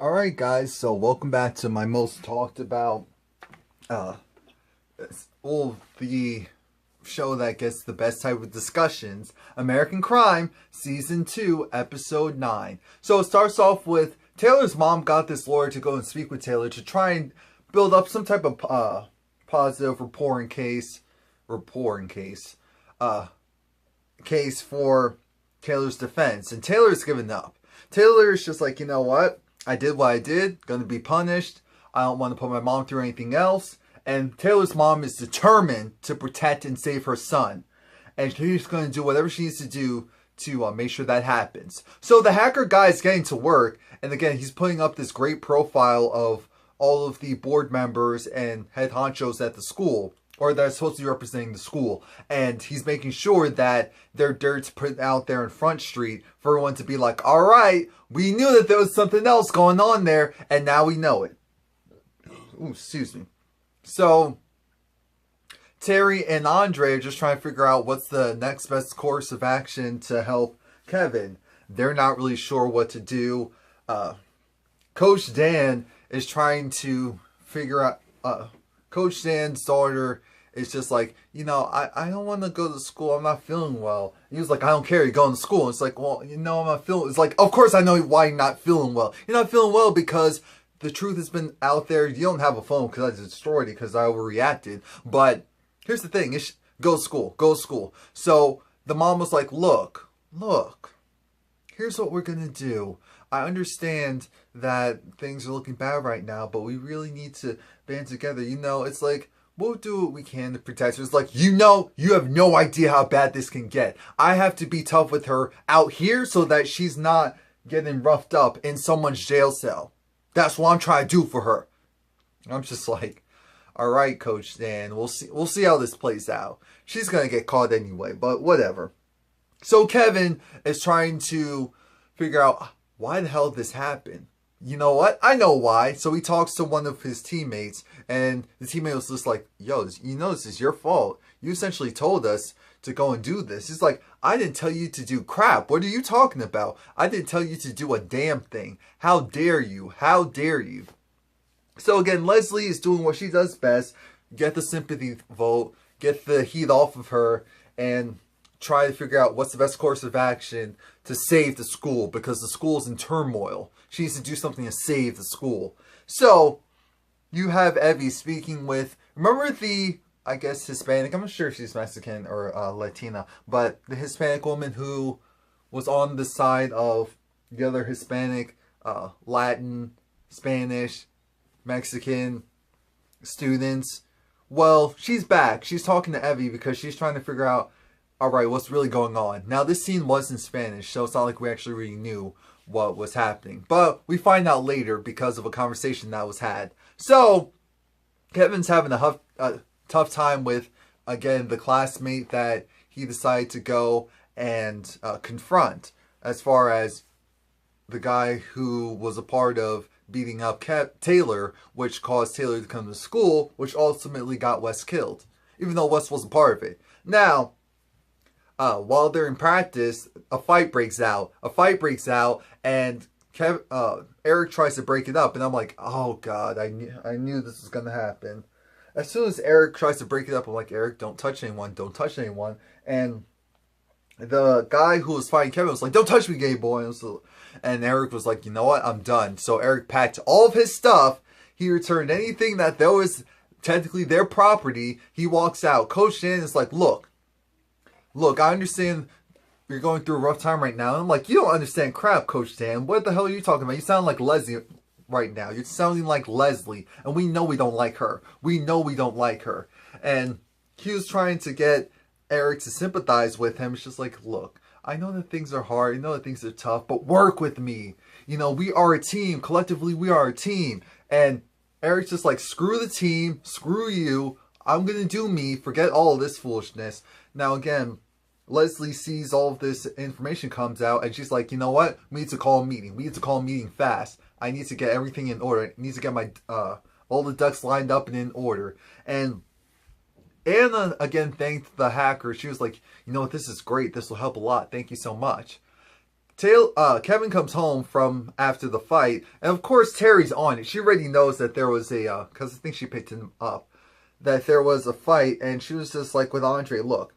Alright guys, so welcome back to my most talked about uh the show that gets the best type of discussions, American Crime Season 2 Episode 9. So it starts off with Taylor's mom got this lawyer to go and speak with Taylor to try and build up some type of positive case for Taylor's defense, and Taylor's given up. Taylor's just like, you know what? I did what I did, gonna be punished. I don't want to put my mom through anything else. And Taylor's mom is determined to protect and save her son. And she's going to do whatever she needs to do to make sure that happens. So the hacker guy is getting to work. And again, he's putting up this great profile of all of the board members and head honchos at the school, or that are supposed to be representing the school. And he's making sure that their dirt's put out there in Front Street for everyone to be like, all right, we knew that there was something else going on there, and now we know it. Ooh, excuse me. So, Terry and Andre are just trying to figure out what's the next best course of action to help Kevin. They're not really sure what to do. Coach Dan is trying to figure out... Coach Dan's daughter is just like, you know, I don't want to go to school. I'm not feeling well. And he was like, I don't care. You're going to school. And it's like, well, you know, I'm not feeling... It's like, of course I know why you're not feeling well. You're not feeling well because... the truth has been out there. You don't have a phone because I destroyed it because I overreacted. But here's the thing. It's go to school. Go to school. So the mom was like, look. Here's what we're going to do. I understand that things are looking bad right now, but we really need to band together. You know, it's like, we'll do what we can to protect her. It's like, you know, you have no idea how bad this can get. I have to be tough with her out here so that she's not getting roughed up in someone's jail cell. That's what I'm trying to do for her. I'm just like, all right, Coach Dan, we'll see how this plays out. She's going to get caught anyway, but whatever. So Kevin is trying to figure out why the hell this happened. You know what? I know why. So he talks to one of his teammates, and the teammate was just like, yo, you know this is your fault. You essentially told us to go and do this. He's like, I didn't tell you to do crap. What are you talking about? I didn't tell you to do a damn thing. How dare you? How dare you? So again, Leslie is doing what she does best. Get the sympathy vote. Get the heat off of her. And try to figure out what's the best course of action to save the school. Because the school is in turmoil. She needs to do something to save the school. So, you have Evie speaking with... remember the... I guess Hispanic, I'm not sure if she's Mexican or Latina, but the Hispanic woman who was on the side of the other Hispanic, Latin, Spanish, Mexican students. Well, she's back. She's talking to Evie because she's trying to figure out, alright, what's really going on. Now, this scene was in Spanish, so it's not like we actually really knew what was happening. But we find out later because of a conversation that was had. So, Kevin's having a tough time with, again, the classmate that he decided to go and confront, as far as the guy who was a part of beating up Taylor, which caused Taylor to come to school, which ultimately got Wes killed, even though Wes wasn't part of it. Now, while they're in practice, a fight breaks out, and Eric tries to break it up, and I'm like, oh god, I knew this was gonna happen. As soon as Eric tries to break it up, I'm like, Eric, don't touch anyone. And the guy who was fighting Kevin was like, don't touch me, gay boy. And Eric was like, you know what? I'm done. So Eric packed all of his stuff. He returned anything that was technically their property. He walks out. Coach Dan is like, look, I understand you're going through a rough time right now. And I'm like, you don't understand crap, Coach Dan. What the hell are you talking about? You sound like Leslie right now. You're sounding like Leslie, and we know we don't like her. And he was trying to get Eric to sympathize with him. It's just like, look, I know that things are hard, I know that things are tough, but work with me. You know, we are a team. Collectively, we are a team. And Eric's just like, screw the team, screw you. I'm gonna do me. Forget all of this foolishness. Now again, Leslie sees all of this information comes out, and she's like, you know what? We need to call a meeting. We need to call a meeting fast. I need to get everything in order. I need to get my all the ducks lined up and in order. And Anna, again, thanked the hacker. She was like, you know what? This is great. This will help a lot. Thank you so much. Kevin comes home from after the fight, and of course Terry's on it. She already knows that there was a, because I think she picked him up, that there was a fight, and she was just like with Andre, look,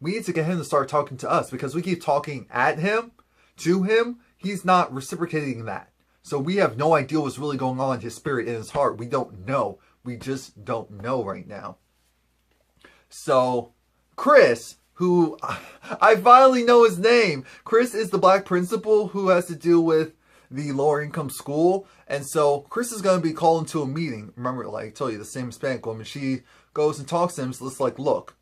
we need to get him to start talking to us, because we keep talking at him, to him, he's not reciprocating that. So we have no idea what's really going on in his spirit, in his heart. We don't know. We just don't know right now. So, Chris, who I finally know his name. Chris is the black principal who has to deal with the lower income school. And so Chris is going to be called into a meeting. Remember, like I told you, the same Hispanic woman, she goes and talks to him. So it's like, look,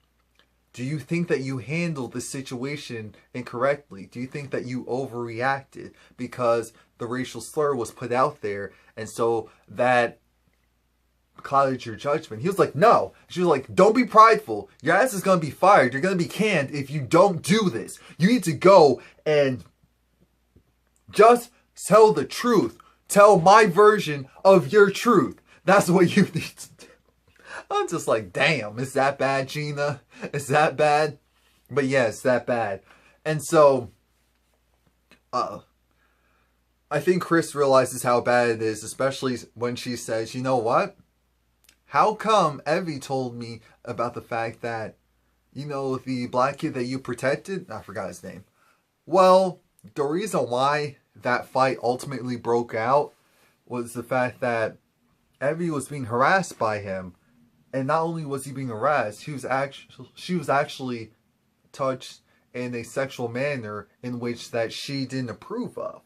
do you think that you handled this situation incorrectly? Do you think that you overreacted because the racial slur was put out there? And so that clouded your judgment. He was like, no. She was like, don't be prideful. Your ass is going to be fired. You're going to be canned if you don't do this. You need to go and just tell the truth. Tell my version of your truth. That's what you need to do. I'm just like, damn, is that bad, Gina? Is that bad? But yeah, it's that bad. And so, I think Chris realizes how bad it is, especially when she says, you know what? How come Evie told me about the fact that, you know, the black kid that you protected? I forgot his name. Well, the reason why that fight ultimately broke out was the fact that Evie was being harassed by him. And not only was he being harassed, she was actually touched in a sexual manner in which that she didn't approve of.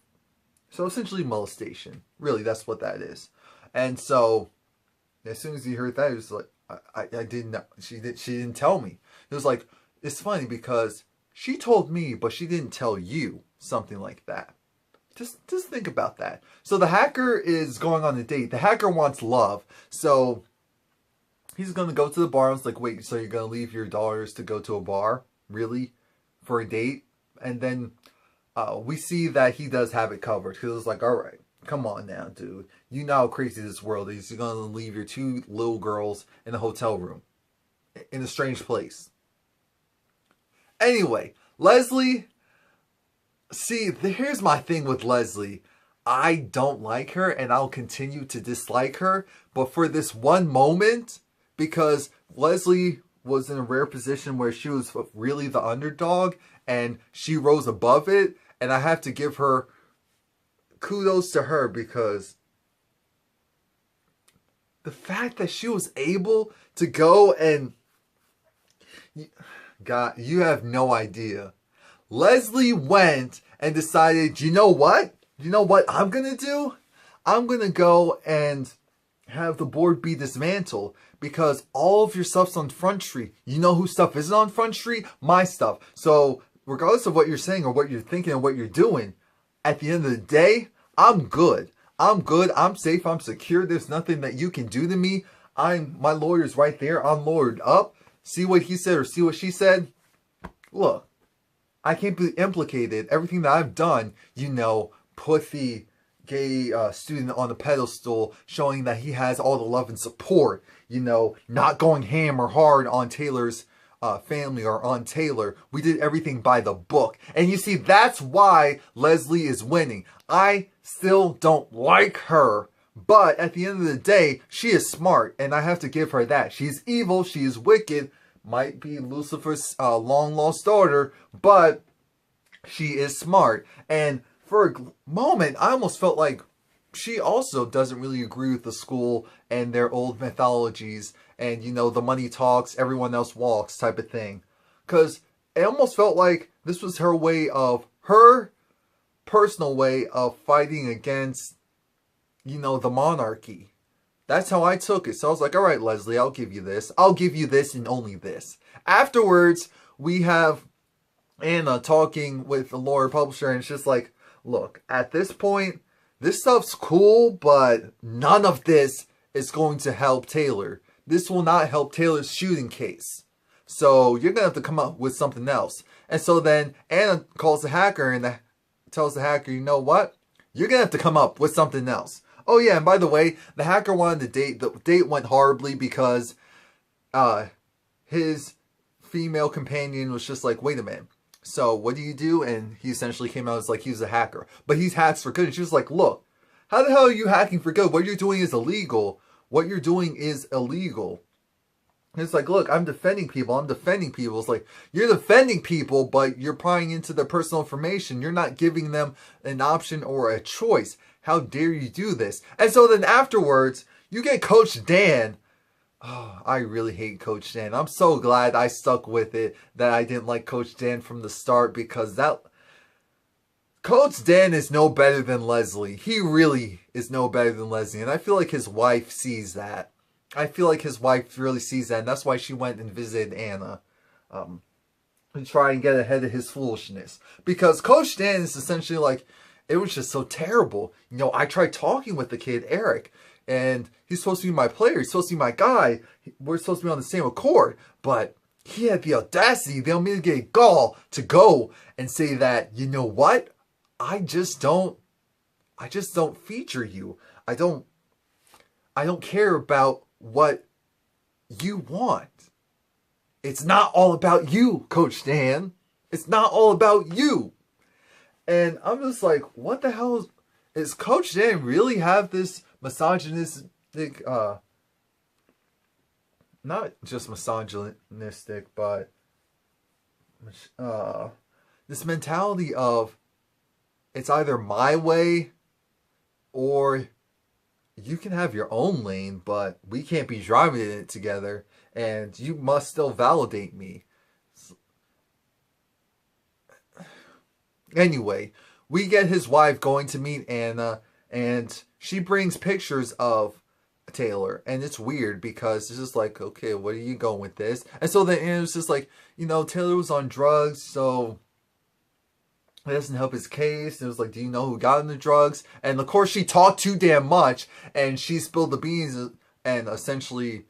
So essentially molestation. Really, that's what that is. And so as soon as he heard that, he was like, I didn't know. She didn't tell me. It was like, it's funny because she told me, but she didn't tell you. Something like that. Just think about that. So the hacker is going on a date. The hacker wants love. So he's going to go to the bar. I was like, wait, so you're going to leave your daughters to go to a bar? Really? For a date? And then we see that he does have it covered. Because it's like, all right, come on now, dude. You know how crazy this world is. You're going to leave your two little girls in a hotel room. In a strange place. Anyway, Leslie. See, here's my thing with Leslie. I don't like her and I'll continue to dislike her. But for this one moment, because Leslie was in a rare position where she was really the underdog and she rose above it. And I have to give her kudos to her because the fact that she was able to go and... God, you have no idea. Leslie went and decided, you know what? You know what I'm going to do? I'm going to go and have the board be dismantled because all of your stuff's on Front Street. You know whose stuff isn't on Front Street? My stuff. So regardless of what you're saying or what you're thinking and what you're doing, at the end of the day, I'm good. I'm good. I'm safe. I'm secure. There's nothing that you can do to me. My lawyer's right there. I'm lawyered up. See what he said or see what she said? Look. I can't be implicated. Everything that I've done, you know, put the gay student on the pedestal, showing that he has all the love and support, you know, not going ham or hard on Taylor's family or on Taylor. We did everything by the book. And you see, that's why Leslie is winning. I still don't like her. But at the end of the day, she is smart. And I have to give her that. She's evil. She is wicked. Might be Lucifer's long lost daughter, but she is smart. And for a moment, I almost felt like she also doesn't really agree with the school and their old mythologies and, you know, the money talks, everyone else walks type of thing. Because it almost felt like this was her way of, her personal way of fighting against, you know, the monarchy. That's how I took it. So I was like, all right, Leslie, I'll give you this. I'll give you this and only this. Afterwards, we have Anna talking with the lawyer publisher. And it's just like, look, at this point, this stuff's cool, but none of this is going to help Taylor. This will not help Taylor's shooting case. So you're going to have to come up with something else. And so then Anna calls the hacker and tells the hacker, you know what? You're going to have to come up with something else. Oh yeah, and by the way, the hacker wanted to date. The date went horribly because his female companion was just like, wait a minute. So what do you do? And he essentially came out as like he was a hacker. But he's hacks for good. And she was like, look, how the hell are you hacking for good? What you're doing is illegal. What you're doing is illegal. And it's like, look, I'm defending people. I'm defending people. It's like, you're defending people, but you're prying into their personal information. You're not giving them an option or a choice. How dare you do this? And so then afterwards, you get Coach Dan. Oh, I really hate Coach Dan. I'm so glad I stuck with it, that I didn't like Coach Dan from the start, because that Coach Dan is no better than Leslie. He really is no better than Leslie. And I feel like his wife sees that. I feel like his wife really sees that. And that's why she went and visited Anna. And try and get ahead of his foolishness. Because Coach Dan is essentially like, it was just so terrible. You know, I tried talking with the kid, Eric. And he's supposed to be my player. He's supposed to be my guy. We're supposed to be on the same accord. But he had the audacity, the immediate gall to go and say that, you know what? I just don't feature you. I don't care about what you want. It's not all about you, Coach Dan. It's not all about you. And I'm just like, what the hell is Coach Dan really have this misogynistic, not just misogynistic, but this mentality of, it's either my way or you can have your own lane, but we can't be driving in it together, and you must still validate me. Anyway, we get his wife going to meet Anna, and she brings pictures of Taylor, and it's weird because it's just like, okay, what are you going with this? And so then it was just like, you know, Taylor was on drugs, so it doesn't help his case. And it was like, do you know who got him the drugs? And of course she talked too damn much, and she spilled the beans and essentially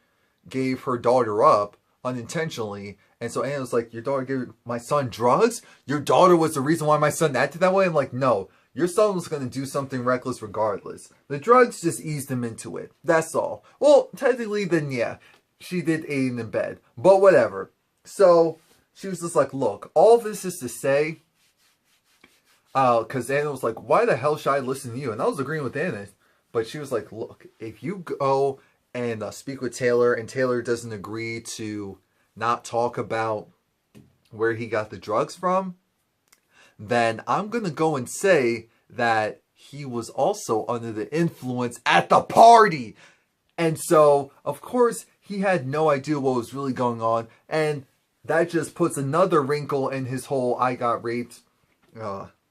gave her daughter up unintentionally. And so Anna was like, your daughter gave my son drugs? Your daughter was the reason why my son acted that way? I'm like, no. Your son was going to do something reckless regardless. The drugs just eased him into it. That's all. Well, technically then, yeah, she did aid in bed. But whatever. So she was just like, look, all this is to say, because Anna was like, why the hell should I listen to you? And I was agreeing with Anna. But she was like, look, if you go and speak with Taylor, and Taylor doesn't agree to not talk about where he got the drugs from, then I'm going to go and say that he was also under the influence at the party. And so, of course, he had no idea what was really going on. And that just puts another wrinkle in his whole I got raped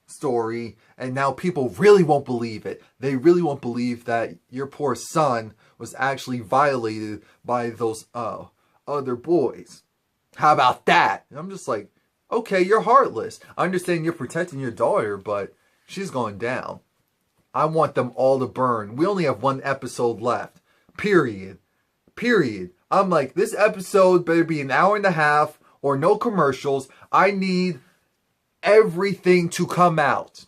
story. And now people really won't believe it. They really won't believe that your poor son was actually violated by those other boys. How about that? And I'm just like, okay, you're heartless. I understand you're protecting your daughter, but she's going down. I want them all to burn. We only have one episode left. Period. Period. I'm like, this episode better be an hour and a half or no commercials. I need everything to come out.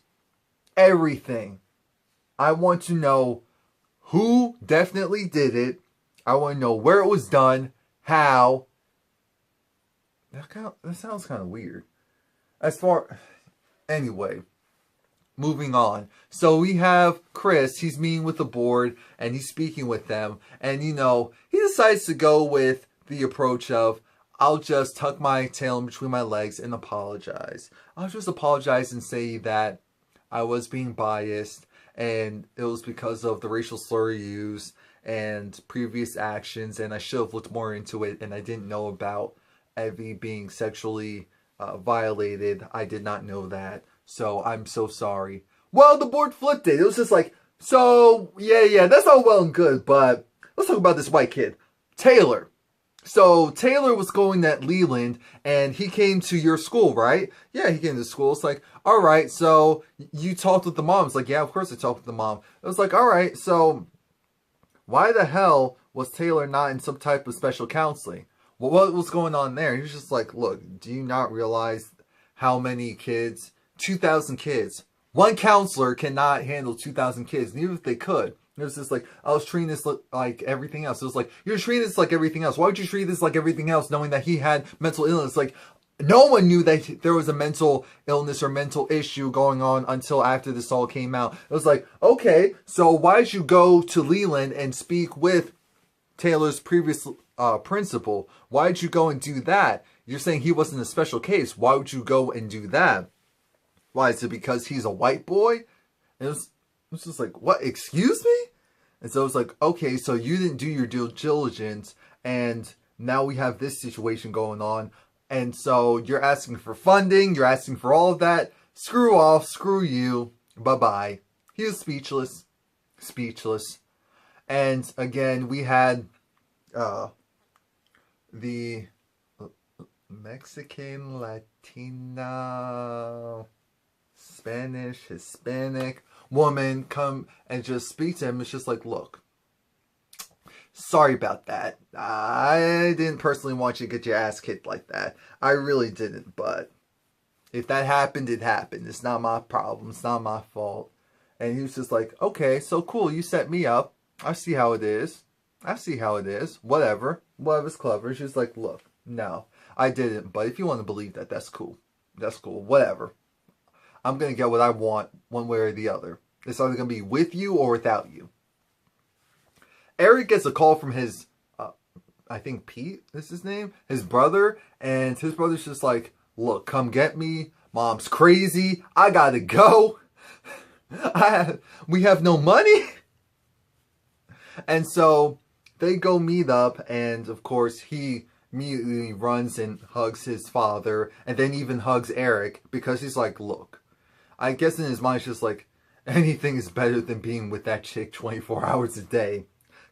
Everything. I want to know who definitely did it. I want to know where it was done, how. That sounds kind of weird. Anyway, moving on. So we have Chris. He's meeting with the board and he's speaking with them. And, you know, he decides to go with the approach of, I'll just tuck my tail in between my legs and apologize. I'll just apologize and say that I was being biased and it was because of the racial slur used and previous actions, and I should have looked more into it, and I didn't know about Evie being sexually violated. I did not know that, so I'm so sorry. Well, the board flipped it. It was just like, so yeah, that's all well and good, but let's talk about this white kid, Taylor. So Taylor was going at Leland, and he came to your school, right? Yeah, he came to school. It's like, all right, so you talked with the mom. It's like, yeah, of course I talked with the mom. It was like, all right, so why the hell was Taylor not in some type of special counseling? Well, what was going on there? He was just like, look, do you not realize how many kids? 2,000 kids. One counselor cannot handle 2,000 kids, and even if they could. It was just like, I was treating this like everything else. It was like, you're treating this like everything else. Why would you treat this like everything else knowing that he had mental illness? Like, No one knew that there was a mental illness or mental issue going on until after this all came out. It was like, okay, so why'd you go to Leland and speak with Taylor's previous principal? Why'd you go and do that? You're saying he wasn't a special case. Why would you go and do that? Why? Is it because he's a white boy? And it was just like, what? Excuse me? And so it's like, okay, so you didn't do your due diligence, and now we have this situation going on. And so you're asking for funding, you're asking for all of that. Screw off, screw you, bye-bye. He was speechless. Speechless. And again, we had the Mexican, Latina, Spanish, Hispanic woman come and just speak to him. It's just like, look, sorry about that. I didn't personally want you to get your ass kicked like that. I really didn't. But if that happened, it happened. It's not my problem. It's not my fault. And he was just like, okay, so cool. You set me up. I see how it is. I see how it is. Whatever. Whatever's clever. She's like, look, no, I didn't. But if you want to believe that, that's cool. That's cool. Whatever. I'm going to get what I want one way or the other. It's either going to be with you or without you. Eric gets a call from his, I think Pete is his name, his brother. And his brother's just like, look, come get me. Mom's crazy. I got to go. We have no money. And so they go meet up. And of course, he immediately runs and hugs his father. And then even hugs Eric because he's like, look. I guess in his mind, it's just like, anything is better than being with that chick 24 hours a day.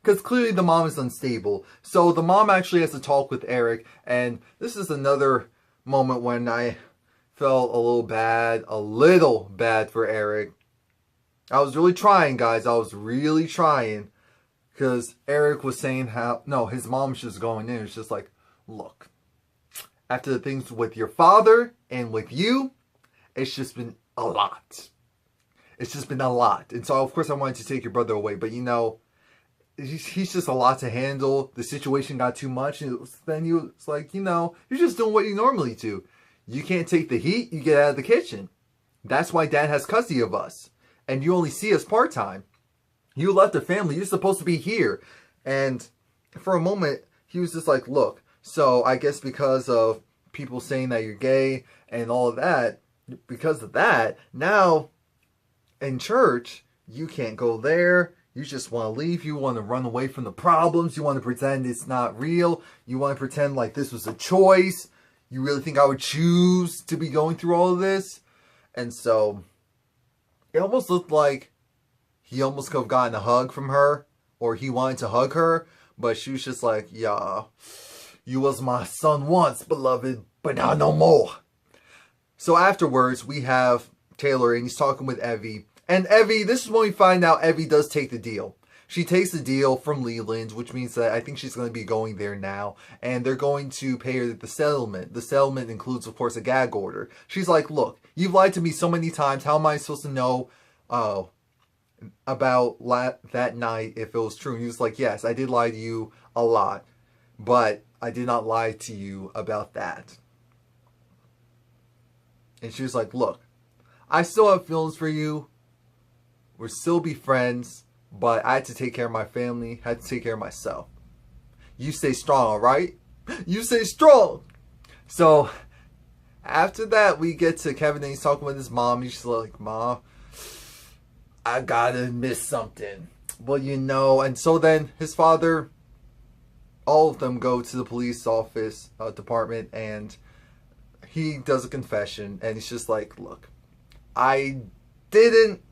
Because clearly the mom is unstable. So the mom actually has to talk with Eric. And this is another moment when I felt a little bad for Eric. I was really trying, guys. I was really trying. Because Eric was saying how, no, his mom's just going in. It's just like, look, after the things with your father and with you, it's just been a lot. It's just been a lot. And so, of course, I wanted to take your brother away. But, you know, he's just a lot to handle. The situation got too much. And then he was like, you know, you're just doing what you normally do. You can't take the heat. You get out of the kitchen. That's why Dad has custody of us. And you only see us part-time. You left the family. You're supposed to be here. And for a moment, he was just like, look, so I guess because of people saying that you're gay and all of that, because of that, now in church, you can't go there. You just want to leave. You want to run away from the problems. You want to pretend it's not real. You want to pretend like this was a choice. You really think I would choose to be going through all of this? And so it almost looked like he almost could have gotten a hug from her, or he wanted to hug her, but she was just like, yeah, you was my son once, beloved, but now no more. So afterwards, we have Taylor, and he's talking with Evie. And Evie, this is when we find out Evie does take the deal. She takes the deal from Leland, which means that I think she's going to be going there now. And they're going to pay her the settlement. The settlement includes, of course, a gag order. She's like, look, you've lied to me so many times. How am I supposed to know about that night if it was true? And he was like, yes, I did lie to you a lot. But I did not lie to you about that. And she was like, look, I still have feelings for you. We'll still be friends. But I had to take care of my family. Had to take care of myself. You stay strong, alright? You stay strong! So, after that, we get to Kevin and he's talking with his mom. He's just like, Mom, I gotta admit something. Well, you know. And so then his father, all of them go to the police office, department, and he does a confession, and he's just like, look, I didn't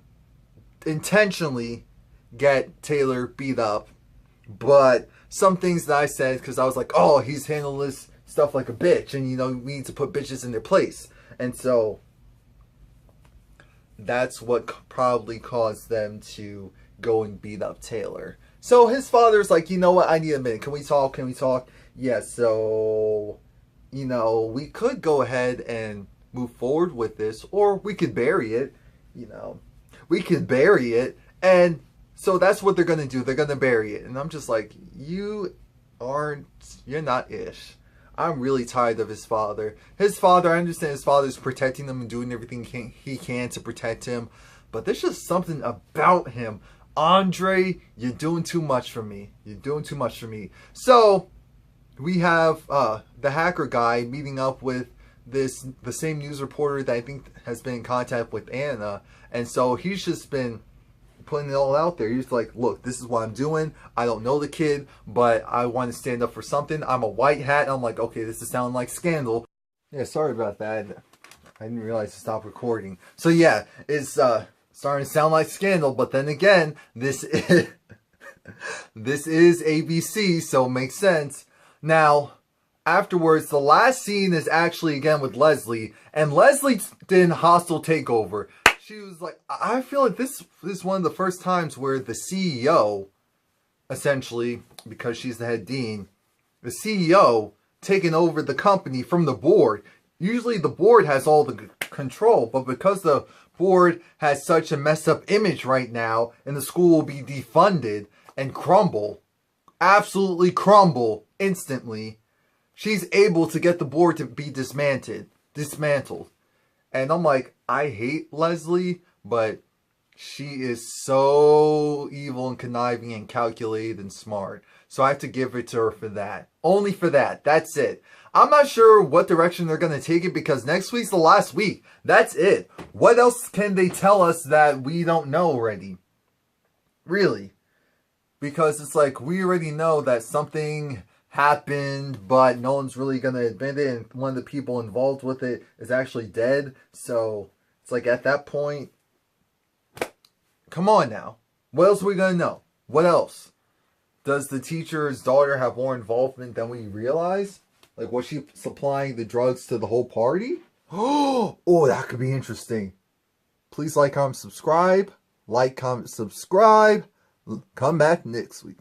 intentionally get Taylor beat up, but some things that I said, because I was like, oh, he's handling this stuff like a bitch, and, you know, we need to put bitches in their place. And so that's what probably caused them to go and beat up Taylor. So his father's like, you know what, I need a minute. Can we talk? Can we talk? Yeah, so, you know, we could go ahead and move forward with this, or we could bury it, you know. We could bury it, and so that's what they're going to do. They're going to bury it. And I'm just like, you're not ish. I'm really tired of his father. His father, I understand his father's protecting him and doing everything he can to protect him. But there's just something about him. Andre, you're doing too much for me. You're doing too much for me. So, we have the hacker guy meeting up with the same news reporter that I think has been in contact with Anna. And so he's just been putting it all out there. He's like, look, this is what I'm doing. I don't know the kid, but I want to stand up for something. I'm a white hat. And I'm like, okay, this is sounding like scandal. Yeah, sorry about that. I didn't realize to stop recording. So yeah, it's starting to sound like scandal, but then again, this is this is ABC, so it makes sense. Now, afterwards, the last scene is actually again with Leslie, and Leslie did a hostile takeover. She was like, I feel like this is one of the first times where the CEO, essentially, because she's the head dean, the CEO taking over the company from the board. Usually the board has all the control, but because the board has such a messed up image right now, and the school will be defunded and crumble, absolutely crumble instantly, she's able to get the board to be dismantled. And I'm like, I hate Leslie, but she is so evil and conniving and calculated and smart. So I have to give it to her for that. Only for that. That's it. I'm not sure what direction they're going to take it because next week's the last week. That's it. What else can they tell us that we don't know already? Really? Because it's like we already know that something happened, but no one's really going to admit it, and one of the people involved with it is actually dead. So it's like at that point, come on now. What else are we going to know? What else? Does the teacher's daughter have more involvement than we realize? Like, was she supplying the drugs to the whole party? Oh, that could be interesting. Please like, comment, subscribe. Like, comment, subscribe. Come back next week.